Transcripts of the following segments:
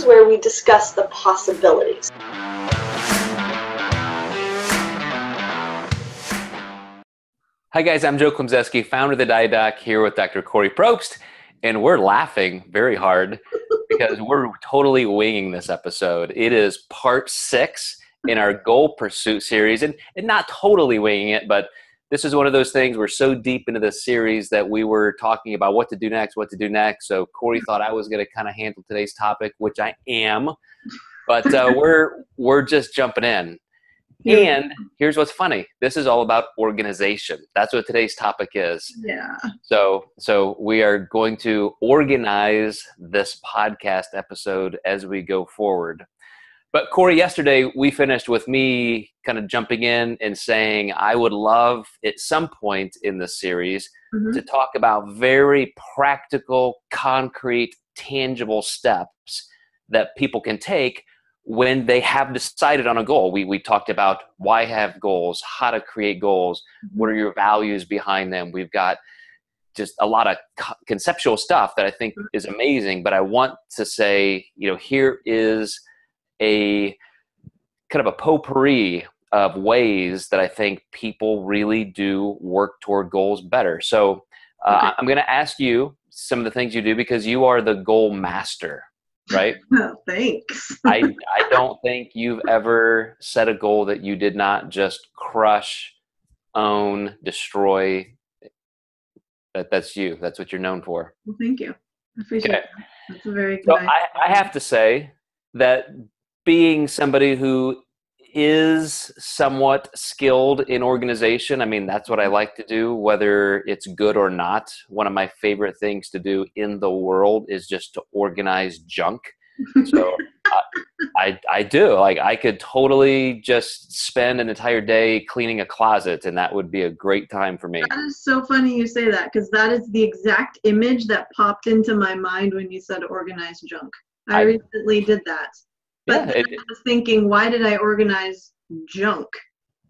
is where we discuss the possibilities. Hi guys, I'm Joe Klemczewski, founder of the Diet Doc, here with Dr. Kori Propst, and we're laughing very hard because we're totally winging this episode. It is part 6 in our goal pursuit series, and not totally winging it, but this is one of those things, we're so deep into this series that we were talking about what to do next. So Kori thought I was going to kind of handle today's topic, which I am, but we're just jumping in. And here's what's funny. This is all about organization. That's what today's topic is. Yeah. So we are going to organize this podcast episode as we go forward. But Kori, yesterday we finished with me kind of jumping in and saying I would love at some point in this series to talk about very practical, concrete, tangible steps that people can take when they have decided on a goal. We talked about why have goals, how to create goals, what are your values behind them. We've got just a lot of conceptual stuff that I think is amazing, but I want to say, here is a kind of a potpourri of ways that I think people really do work toward goals better. So I'm going to ask you some of the things you do because you are the goal master. Right? Oh, thanks. I don't think you've ever set a goal that you did not just crush, own, destroy. That's you. That's what you're known for. Well, thank you. I appreciate that. That's a very good So idea. I have to say that being somebody who is somewhat skilled in organization, I mean, that's what I like to do, whether it's good or not. One of my favorite things to do in the world is just to organize junk. So I do. Like, I could totally just spend an entire day cleaning a closet, and that would be a great time for me. That is so funny you say that, because that is the exact image that popped into my mind when you said organize junk. I recently did that. But then I was thinking, why did I organize junk?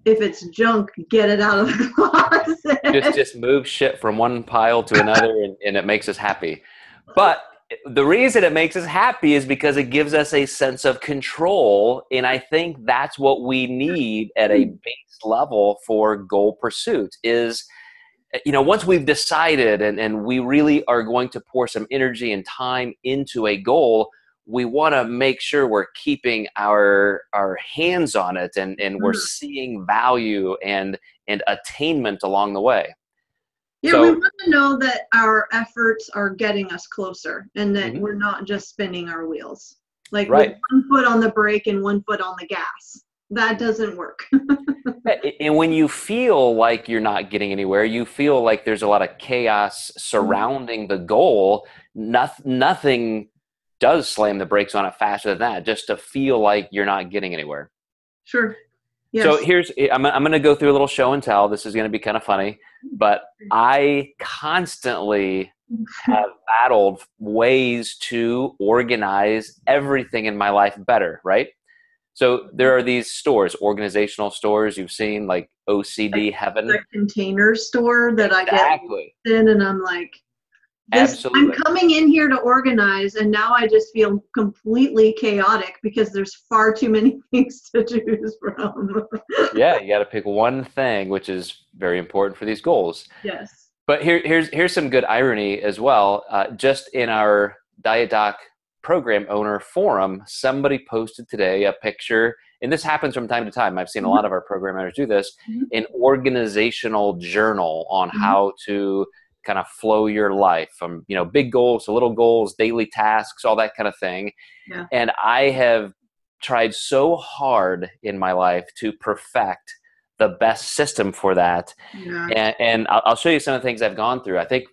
If it's junk, get it out of the closet. Just move shit from one pile to another, and it makes us happy. But the reason it makes us happy is because it gives us a sense of control, and I think that's what we need at a base level for goal pursuit is, once we've decided and we really are going to pour some energy and time into a goal, we want to make sure we're keeping our hands on it and we're seeing value and attainment along the way. Yeah, so, we want to know that our efforts are getting us closer and that we're not just spinning our wheels. Like with one foot on the brake and one foot on the gas. That doesn't work. And when you feel like you're not getting anywhere, you feel like there's a lot of chaos surrounding the goal, nothing does slam the brakes on it faster than that, just to feel like you're not getting anywhere. Sure. Yes. So I'm going to go through a little show and tell. This is going to be kind of funny, but I constantly have battled ways to organize everything in my life better, right? So there are these stores, organizational stores you've seen, like OCD Heaven. The container store that I get in, and I'm like, I'm coming in here to organize, and now I just feel completely chaotic because there's far too many things to choose from. Yeah, you got to pick one thing, which is very important for these goals. Yes. But here's some good irony as well. Just in our Diet Doc program owner forum, somebody posted today a picture, and this happens from time to time. I've seen a lot of our program owners do this, an organizational journal on how to kind of flow your life from, big goals to little goals, daily tasks, all that kind of thing. Yeah. And I have tried so hard in my life to perfect the best system for that. Yeah. And I'll show you some of the things I've gone through. I think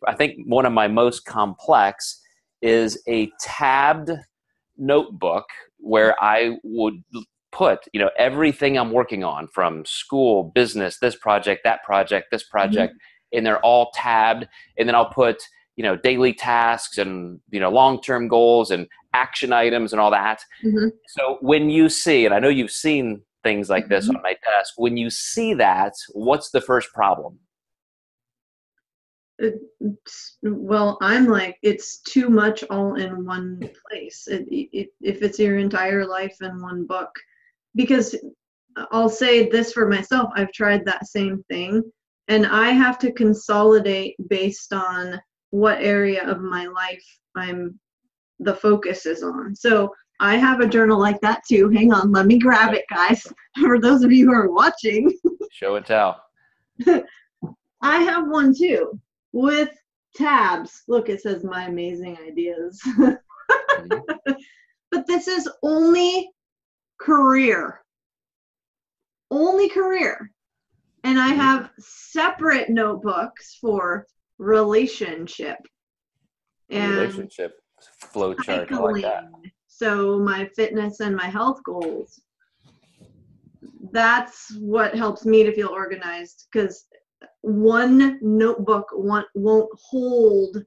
one of my most complex is a tabbed notebook where I would put, everything I'm working on, from school, business, this project, this project, and they're all tabbed. And then I'll put, daily tasks and, long-term goals and action items and all that. So when you see, and I know you've seen things like this on my desk, when you see that, what's the first problem? Well, I'm like, it's too much all in one place. If it's your entire life in one book, because I'll say this for myself, I've tried that same thing, and I have to consolidate based on what area of my life the focus is on. So I have a journal like that too. Hang on, let me grab it, guys. For those of you who are watching. Show and tell. I have one too with tabs. Look, it says my amazing ideas. But this is only career. Only career. And I have separate notebooks for relationship. And relationship flow chart. I like that. So my fitness and my health goals. That's what helps me to feel organized, because one notebook won't hold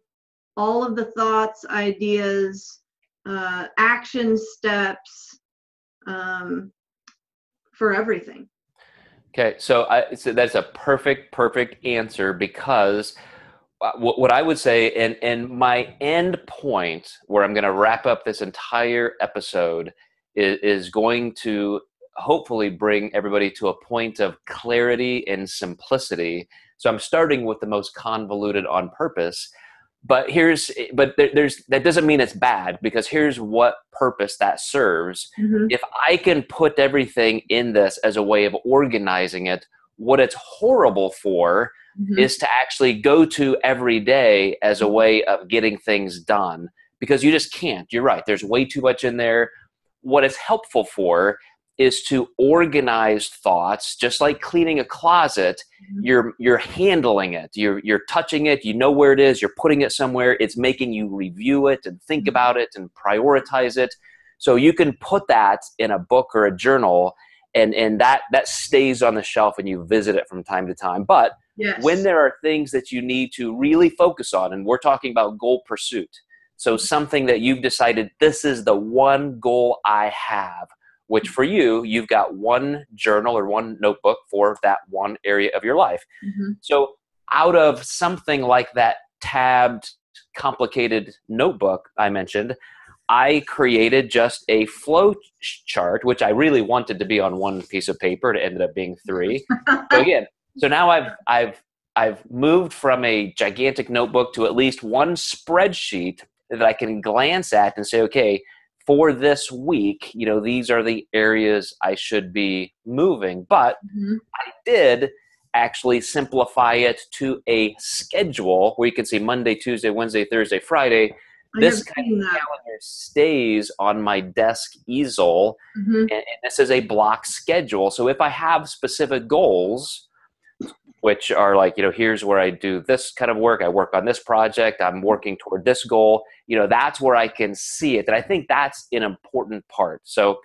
all of the thoughts, ideas, action steps for everything. Okay, so that's a perfect answer, because what I would say, and my end point where I'm going to wrap up this entire episode is going to hopefully bring everybody to a point of clarity and simplicity. So I'm starting with the most convoluted on purpose, but that doesn't mean it's bad, because here's what purpose that serves. Mm-hmm. If I can put everything in this as a way of organizing it, what it's horrible for mm-hmm. is to actually go to every day as a way of getting things done, because you just can't. You're right. There's way too much in there. What it's helpful for is to organize thoughts, just like cleaning a closet. Mm-hmm. You're handling it. You're touching it. You know where it is. You're putting it somewhere. It's making you review it and think about it and prioritize it. So you can put that in a book or a journal, and that stays on the shelf and you visit it from time to time. But yes, when there are things that you need to really focus on, and we're talking about goal pursuit, so something that you've decided, this is the one goal I have, which for you've got one journal or one notebook for that one area of your life. Mm-hmm. So out of something like that tabbed, complicated notebook I mentioned, I created just a flow chart, which I really wanted to be on one piece of paper. It ended up being 3. So now I've moved from a gigantic notebook to at least one spreadsheet that I can glance at and say, okay, for this week, these are the areas I should be moving. But mm-hmm. I did actually simplify it to a schedule where you can see Monday, Tuesday, Wednesday, Thursday, Friday. This kind of calendar stays on my desk easel, mm-hmm. and this is a block schedule. So if I have specific goals, which are like, here's where I do this kind of work. I work on this project. I'm working toward this goal. That's where I can see it. And I think that's an important part. So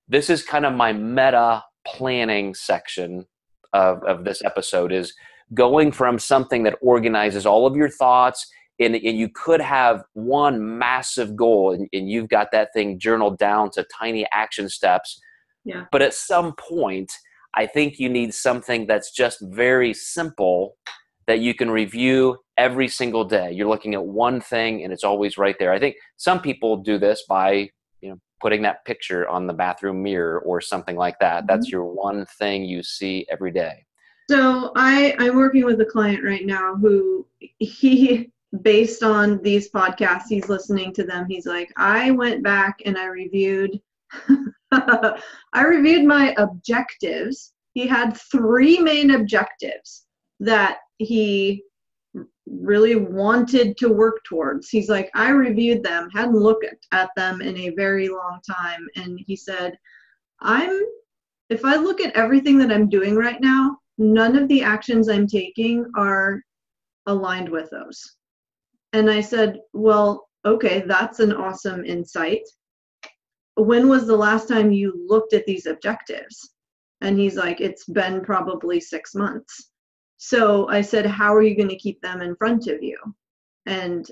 this is kind of my meta planning section of this episode, is going from something that organizes all of your thoughts, and you could have one massive goal, and you've got that thing journaled down to tiny action steps. Yeah. But at some point, I think you need something that's just very simple that you can review every single day. You're looking at one thing and it's always right there. I think some people do this by, putting that picture on the bathroom mirror or something like that. Mm-hmm. That's your one thing you see every day. So I'm working with a client right now who based on these podcasts, he's listening to them. He's like, I went back and I reviewed my objectives. He had 3 main objectives that he really wanted to work towards. He's like, I reviewed them, hadn't looked at them in a very long time. And he said, if I look at everything that I'm doing right now, none of the actions I'm taking are aligned with those. And I said, well, okay, that's an awesome insight. When was the last time you looked at these objectives? And he's like, it's been probably 6 months. So I said, how are you going to keep them in front of you? And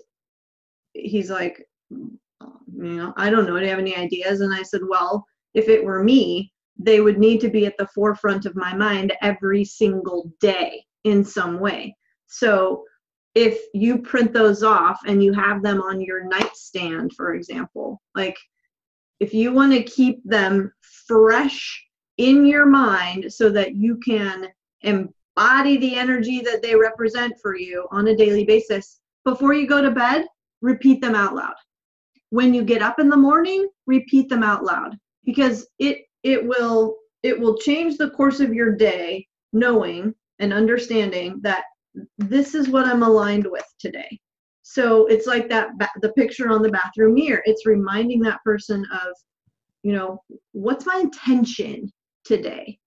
he's like, I don't know. Do you have any ideas? And I said, well, if it were me, they would need to be at the forefront of my mind every single day in some way. So if you print those off and you have them on your nightstand, for example, like if you want to keep them fresh in your mind so that you can embody the energy that they represent for you on a daily basis, before you go to bed, repeat them out loud. When you get up in the morning, repeat them out loud, because it will change the course of your day, knowing and understanding that this is what I'm aligned with today. So it's like that the picture on the bathroom mirror. It's reminding that person of, you know, what's my intention today?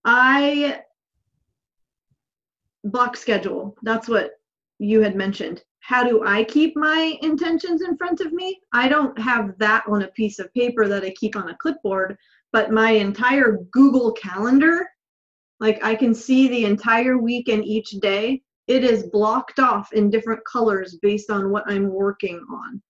I block schedule. That's what you had mentioned. How do I keep my intentions in front of me? I don't have that on a piece of paper that I keep on a clipboard, but my entire Google Calendar, like I can see the entire week and each day, it is blocked off in different colors based on what I'm working on.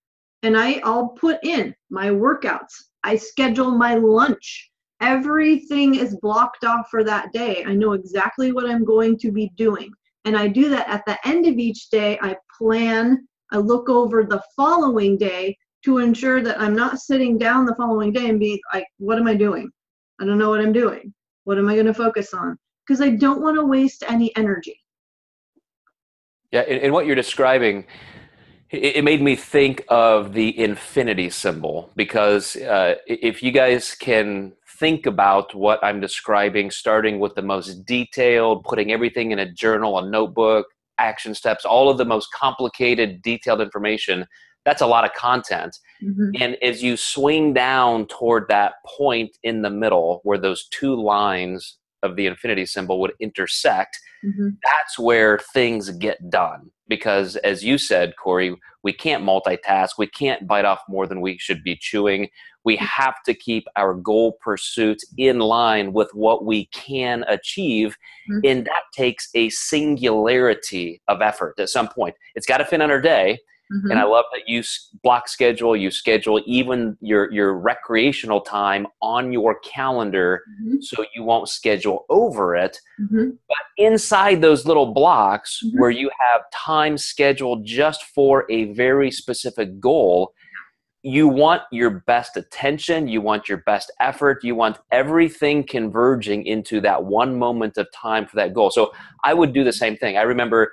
And I'll put in my workouts. I schedule my lunch. Everything is blocked off for that day. I know exactly what I'm going to be doing. And I do that at the end of each day. I plan, I look over the following day to ensure that I'm not sitting down the following day and be like, what am I doing? I don't know what I'm doing. What am I going to focus on? Because I don't want to waste any energy. Yeah, and what you're describing, it made me think of the infinity symbol, because if you guys can think about what I'm describing, starting with the most detailed, putting everything in a journal, a notebook, action steps, all of the most complicated, detailed information, that's a lot of content. Mm-hmm. And as you swing down toward that point in the middle where those two lines of the infinity symbol would intersect, mm-hmm. that's where things get done. Because as you said, Kori, we can't multitask. We can't bite off more than we should be chewing. We have to keep our goal pursuits in line with what we can achieve. Mm-hmm. And that takes a singularity of effort at some point. It's got to fit on our day. Mm-hmm. And I love that you block schedule, you schedule even your recreational time on your calendar, mm-hmm. so you won't schedule over it. Mm-hmm. But inside those little blocks, mm-hmm. where you have time scheduled just for a very specific goal, you want your best attention, you want your best effort, you want everything converging into that one moment of time for that goal. So I would do the same thing. I remember,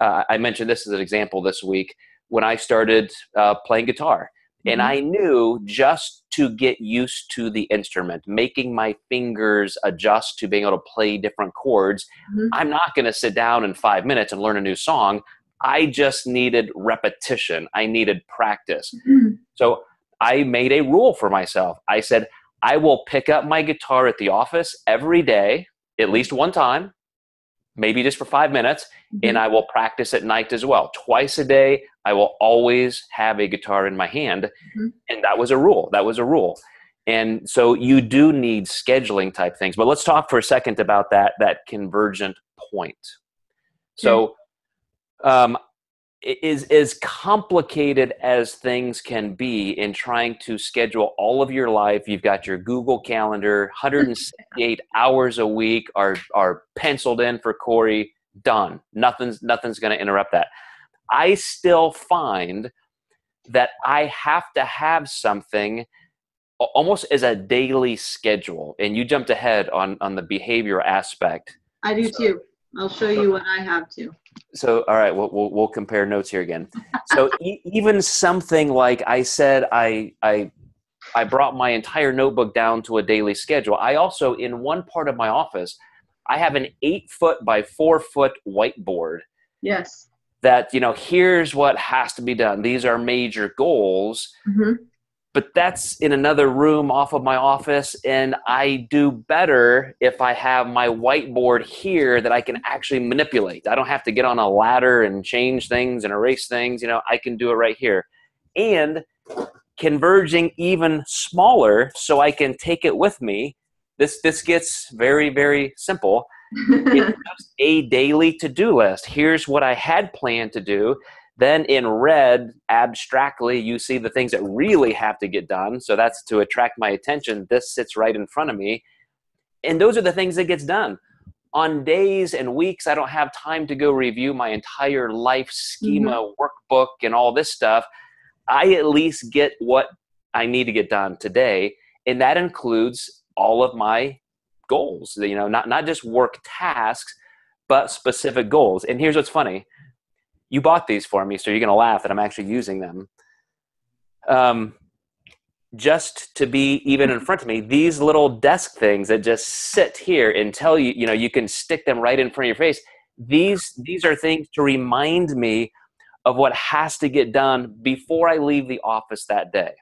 I mentioned this as an example this week, when I started playing guitar. Mm-hmm. And I knew just to get used to the instrument, making my fingers adjust to being able to play different chords, mm-hmm. I'm not going to sit down in 5 minutes and learn a new song. I just needed repetition. I needed practice. Mm-hmm. So I made a rule for myself. I said, I will pick up my guitar at the office every day, at least one time, maybe just for 5 minutes, mm-hmm. and I will practice at night as well. Twice a day, I will always have a guitar in my hand. Mm-hmm. And that was a rule. That was a rule. And so you do need scheduling type things. But let's talk for a second about that convergent point. So it is as complicated as things can be in trying to schedule all of your life. You've got your Google Calendar, 168 hours a week are penciled in for Kori, done. Nothing's going to interrupt that. I still find that I have to have something almost as a daily schedule. And you jumped ahead on the behavior aspect. I do too. I'll show you what I have too. So, all right, we'll compare notes here again. So even something like I said, I brought my entire notebook down to a daily schedule. I also, in one part of my office, I have an 8-foot by 4-foot whiteboard. Yes. That, here's what has to be done. These are major goals. Mm-hmm. But that's in another room off of my office, and I do better if I have my whiteboard here that I can actually manipulate. I don't have to get on a ladder and change things and erase things. I can do it right here. And converging even smaller so I can take it with me. This gets very, very simple. It's just a daily to-do list. Here's what I had planned to do. Then in red, abstractly, you see the things that really have to get done. So that's to attract my attention. This sits right in front of me. And those are the things that gets done. on days and weeks I don't have time to go review my entire life schema, workbook, and all this stuff, I at least get what I need to get done today. And that includes all of my goals, not just work tasks, but specific goals. And here's what's funny. You bought these for me, so you're going to laugh that I'm actually using them. Just to be even in front of me, these little desk things that just sit here and tell you, you can stick them right in front of your face. These are things to remind me of what has to get done before I leave the office that day.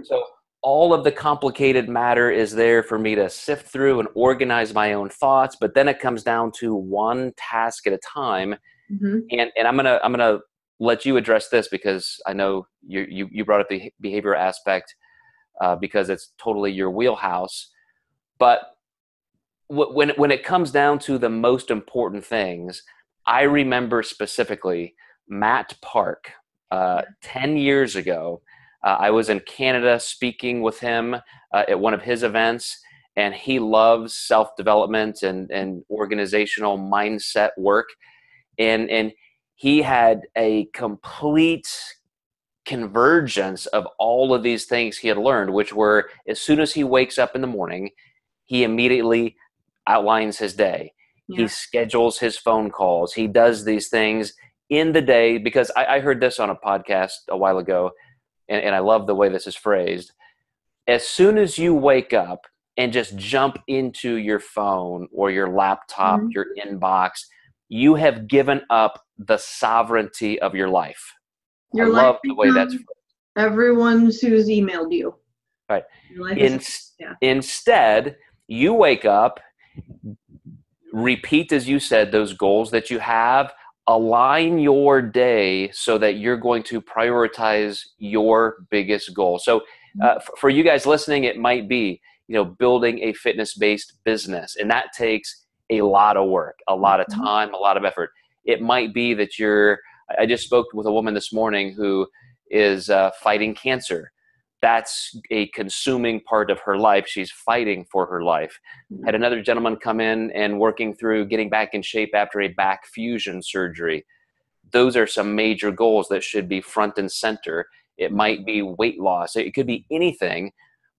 So all of the complicated matter is there for me to sift through and organize my own thoughts, but then it comes down to one task at a time. And I'm gonna let you address this, because I know you brought up the behavior aspect because it's totally your wheelhouse. But when it comes down to the most important things, I remember specifically Matt Park 10 years ago. I was in Canada speaking with him at one of his events, and he loves self-development and organizational mindset work. And he had a complete convergence of all of these things he had learned, which were, as soon as he wakes up in the morning, he immediately outlines his day. He schedules his phone calls. He does these things in the day, because I heard this on a podcast a while ago, and I love the way this is phrased. As soon as you wake up and just jump into your phone or your laptop, your inbox, you have given up the sovereignty of your life. I love the way that's phrased. Everyone who's emailed you. Right. Instead, you wake up, repeat, as you said, those goals that you have, align your day so that you're going to prioritize your biggest goal. So for you guys listening, it might be, building a fitness-based business, and that takes a lot of work, a lot of time, a lot of effort. It might be that I just spoke with a woman this morning who is fighting cancer. That's a consuming part of her life. She's fighting for her life. Had another gentleman come in and working through getting back in shape after a back fusion surgery. Those are some major goals that should be front and center. It might be weight loss. It could be anything.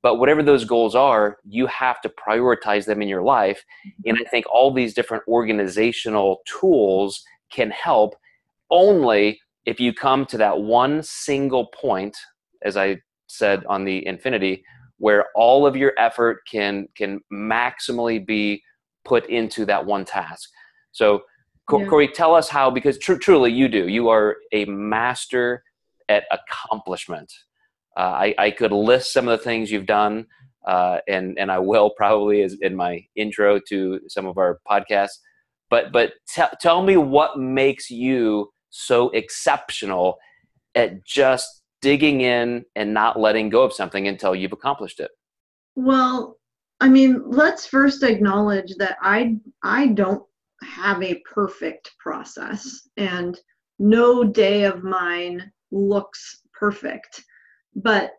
But whatever those goals are, you have to prioritize them in your life. And I think all these different organizational tools can help only if you come to that one single point, as I said on the infinity, where all of your effort can maximally be put into that one task. So Kori, tell us how, because truly you are a master at accomplishment. I could list some of the things you've done, and I will probably as in my intro to some of our podcasts. But tell me what makes you so exceptional at just digging in and not letting go of something until you've accomplished it. Well, I mean, let's first acknowledge that I don't have a perfect process, and no day of mine looks perfect. But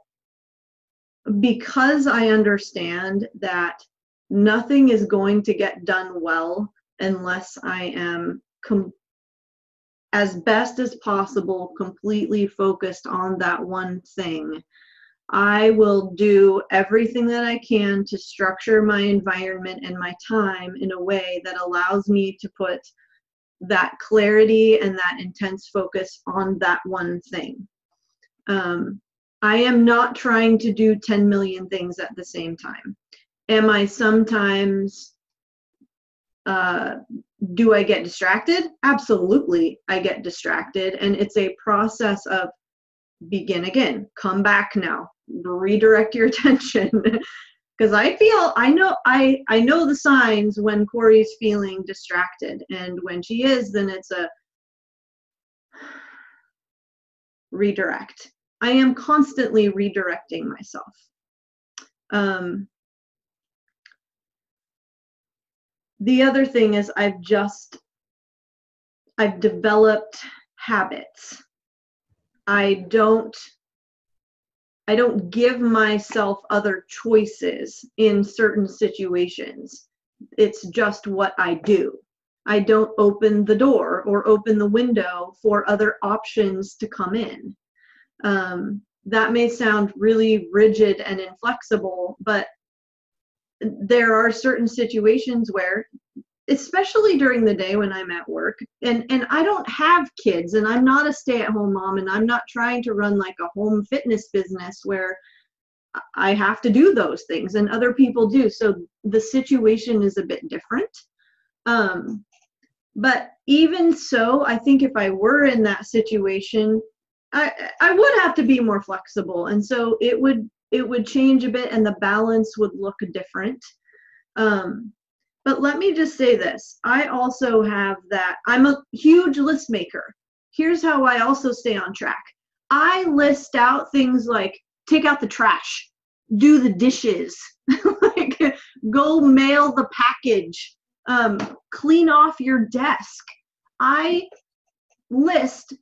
because I understand that nothing is going to get done well unless I am as best as possible completely focused on that one thing, I will do everything that I can to structure my environment and my time in a way that allows me to put that clarity and that intense focus on that one thing. I am not trying to do 10 million things at the same time. Am I sometimes, do I get distracted? Absolutely, I get distracted. And it's a process of begin again, come back now, redirect your attention. Because I know the signs when Kori's feeling distracted. And when she is, then it's a redirect. I am constantly redirecting myself. The other thing is I've developed habits. I don't give myself other choices in certain situations. it's just what I do. I don't open the door or open the window for other options to come in. That may sound really rigid and inflexible, but there are certain situations where, especially during the day when I'm at work, and I don't have kids, and I'm not a stay-at-home mom, and I'm not trying to run like a home fitness business where I have to do those things and other people do. So the situation is a bit different. But even so, I think if I were in that situation, I would have to be more flexible. And so it would change a bit and the balance would look different. But let me just say this. I also have that. I'm a huge list maker. Here's how I also stay on track. I list out things like take out the trash, do the dishes, like go mail the package, clean off your desk. I list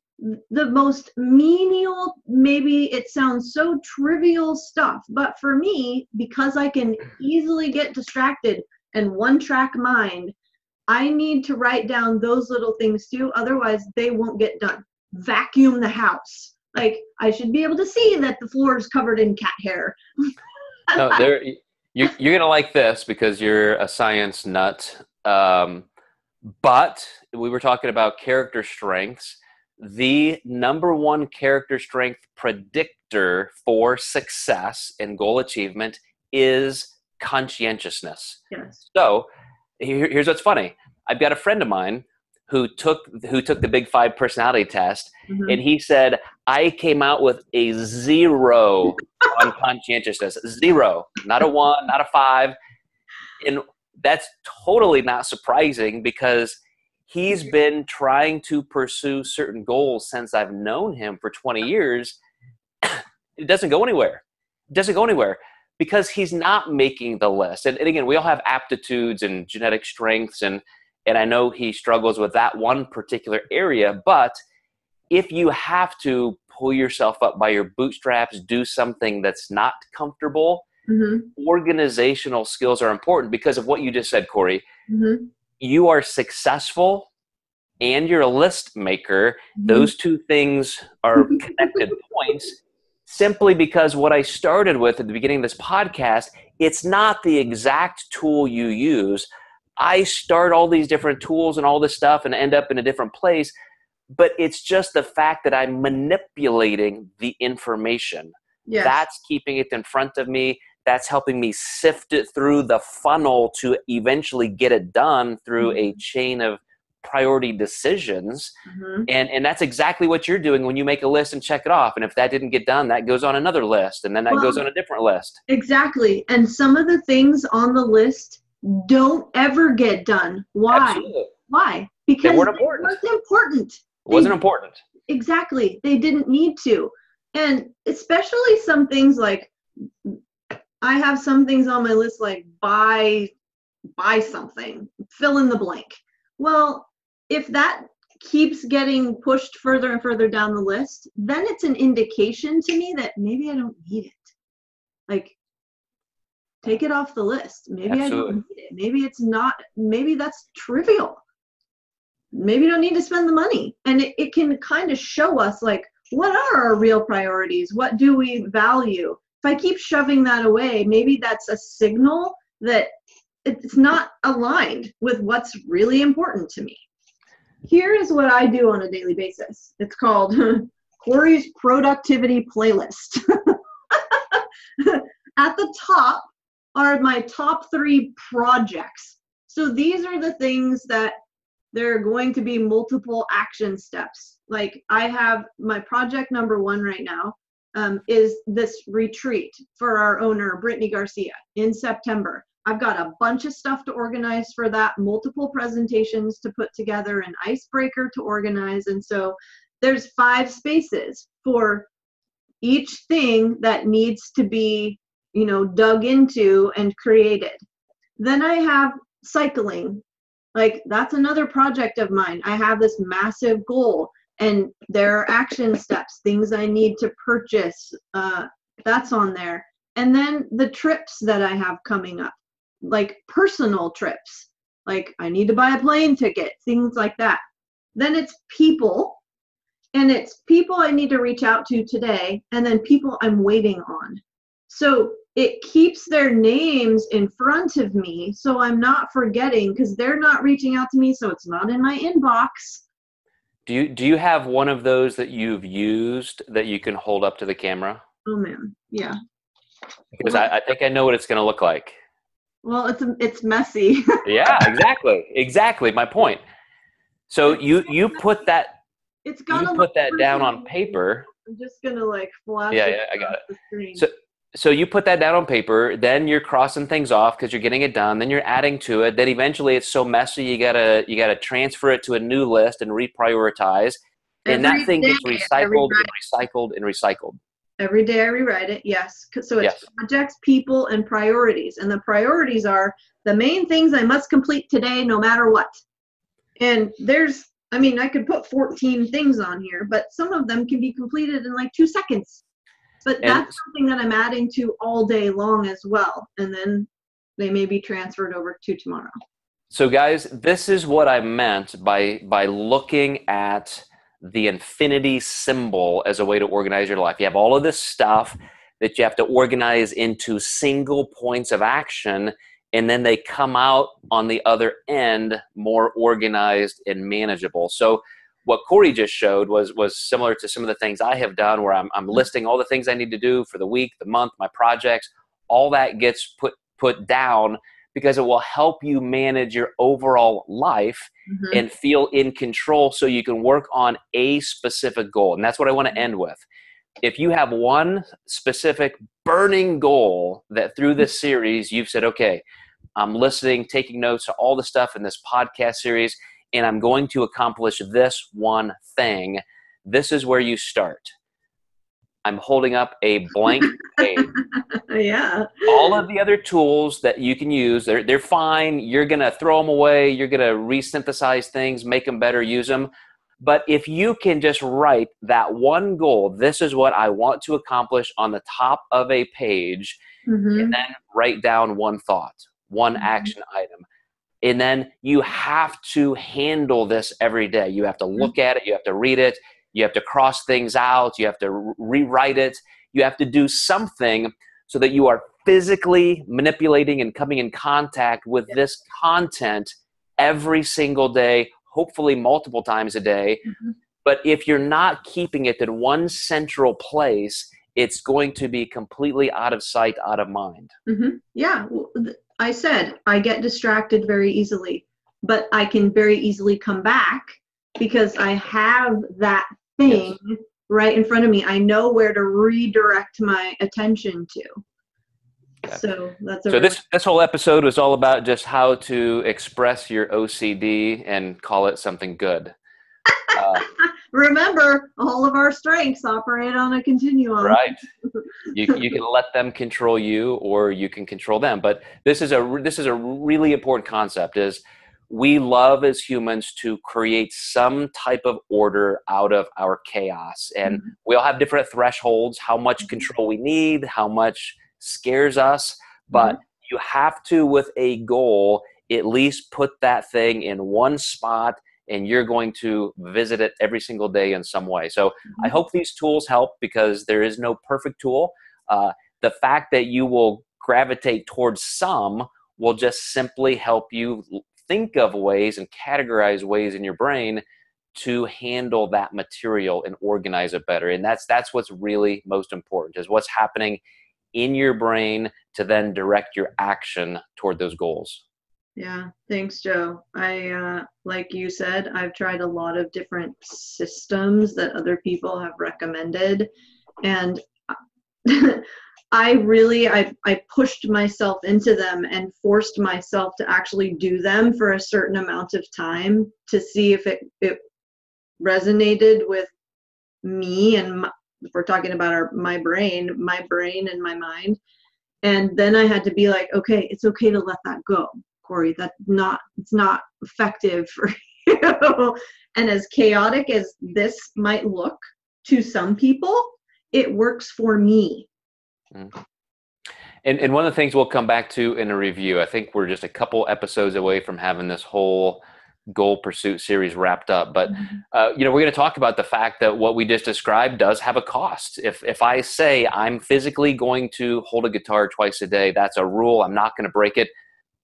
the most menial, maybe it sounds so trivial stuff, but for me, because I can easily get distracted and one-track mind, I need to write down those little things too, otherwise they won't get done. Vacuum the house. Like, I should be able to see that the floor is covered in cat hair. No, you're going to like this because you're a science nut. But we were talking about character strengths. The number one character strength predictor for success and goal achievement is conscientiousness. Yes. So here's what's funny. I've got a friend of mine who took the Big Five personality test, and he said, I came out with a 0 on conscientiousness. 0, not a 1, not a 5. And that's totally not surprising because he's been trying to pursue certain goals since I've known him for 20 years. It doesn't go anywhere. It doesn't go anywhere because he's not making the list. And again, we all have aptitudes and genetic strengths, and I know he struggles with that one particular area. But if you have to pull yourself up by your bootstraps, do something that's not comfortable, organizational skills are important because of what you just said, Kori. You are successful and you're a list maker. Those two things are connected points simply because what I started with at the beginning of this podcast, it's not the exact tool you use. I start all these different tools and all this stuff and end up in a different place, but it's just the fact that I'm manipulating the information. Yes. That's keeping it in front of me. That's helping me sift it through the funnel to eventually get it done through a chain of priority decisions. And that's exactly what you're doing when you make a list and check it off. And if that didn't get done, that goes on another list. And then that goes on a different list. Exactly. And some of the things on the list don't ever get done. Why? Absolutely. Why? Because they weren't important. It wasn't important. It wasn't important. Exactly. They didn't need to. And especially some things like, I have some things on my list like buy something, fill in the blank. Well, if that keeps getting pushed further and further down the list, then it's an indication to me that maybe I don't need it. Like, take it off the list. Maybe I don't need it. Maybe it's not, maybe that's trivial. Maybe you don't need to spend the money. And it can kind of show us like, what are our real priorities? What do we value? If I keep shoving that away, maybe that's a signal that it's not aligned with what's really important to me. Here is what I do on a daily basis. It's called Kori's Productivity Playlist. At the top are my top 3 projects. So these are the things that there are going to be multiple action steps. Like I have my project number 1 right now is this retreat for our owner, Brittany Garcia, in September. I've got a bunch of stuff to organize for that, multiple presentations to put together, an icebreaker to organize. And so there's 5 spaces for each thing that needs to be, dug into and created. Then I have cycling. Like that's another project of mine. I have this massive goal and there are action steps, things I need to purchase. That's on there. And then the trips that I have coming up. like personal trips, like I need to buy a plane ticket, things like that. Then it's people, and it's people I need to reach out to today, and then people I'm waiting on. So it keeps their names in front of me, so I'm not forgetting, because they're not reaching out to me, so it's not in my inbox. Do you have one of those that you've used that you can hold up to the camera? Oh man, yeah. Because I think I know what it's going to look like. Well, it's messy. Yeah, exactly. My point. So you put that down on paper. I'm just gonna like flash I got it. the screen. So you put that down on paper, then you're crossing things off because you're getting it done, then you're adding to it, then eventually it's so messy you gotta transfer it to a new list and reprioritize. And that thing gets recycled and recycled and recycled. Every day I rewrite it, yes. So it's projects, people, and priorities. And the priorities are the main things I must complete today no matter what. And I could put 14 things on here, but some of them can be completed in like 2 seconds. But that's something that I'm adding to all day long as well. And then they may be transferred over to tomorrow. So guys, this is what I meant by looking at the infinity symbol as a way to organize your life. You have all of this stuff that you have to organize into single points of action, and then they come out on the other end more organized and manageable. So what Kori just showed was similar to some of the things I have done, where I'm listing all the things I need to do for the week, the month, my projects. All that gets put down because it will help you manage your overall life and feel in control, so you can work on a specific goal. And that's what I want to end with. If you have one specific burning goal that through this series you've said, okay, I'm listening, taking notes to all the stuff in this podcast series, and I'm going to accomplish this one thing, this is where you start. I'm holding up a blank page. Yeah. All of the other tools that you can use, they're fine. You're going to throw them away. You're going to resynthesize things, make them better, use them. But if you can just write that one goal, this is what I want to accomplish, on the top of a page, and then write down one thought, one action item. And then you have to handle this every day. You have to look at it. You have to read it. You have to cross things out. You have to rewrite it. You have to do something so that you are physically manipulating and coming in contact with this content every single day, hopefully multiple times a day. But if you're not keeping it in one central place, it's going to be completely out of sight, out of mind. Yeah. Well, I said I get distracted very easily, but I can very easily come back because I have that thing right in front of me. I know where to redirect my attention to. So that's this whole episode was all about just how to express your OCD and call it something good. Remember, all of our strengths operate on a continuum. Right. You can let them control you, or you can control them. But this is a really important concept. Is we love as humans to create some type of order out of our chaos, and we all have different thresholds, how much control we need, how much scares us. But you have to, with a goal, at least put that thing in one spot, and you're going to visit it every single day in some way. So I hope these tools help, because there is no perfect tool. The fact that you will gravitate towards some will just simply help you think of ways and categorize ways in your brain to handle that material and organize it better. And that's what's really most important, is what's happening in your brain to then direct your action toward those goals. Yeah, thanks, Joe. Like you said, I've tried a lot of different systems that other people have recommended, and I pushed myself into them and forced myself to actually do them for a certain amount of time to see if it resonated with me, and if we're talking about my brain and my mind. And then I had to be like, okay, it's okay to let that go, Kori. It's not effective for you. And as chaotic as this might look to some people, it works for me. And one of the things we'll come back to in a review, I think we're just a couple episodes away from having this whole goal pursuit series wrapped up. But, we're going to talk about the fact that what we just described does have a cost. If I say I'm physically going to hold a guitar twice a day, that's a rule. I'm not going to break it.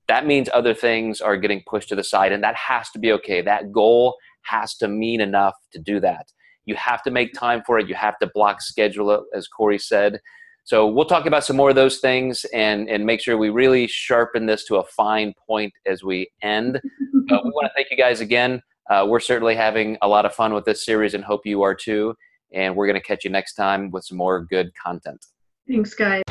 That means other things are getting pushed to the side, and that has to be okay. That goal has to mean enough to do that. You have to make time for it. You have to block schedule it, as Kori said. So we'll talk about some more of those things and make sure we really sharpen this to a fine point as we end. We want to thank you guys again. We're certainly having a lot of fun with this series and hope you are too. And we're going to catch you next time with some more good content. Thanks, guys.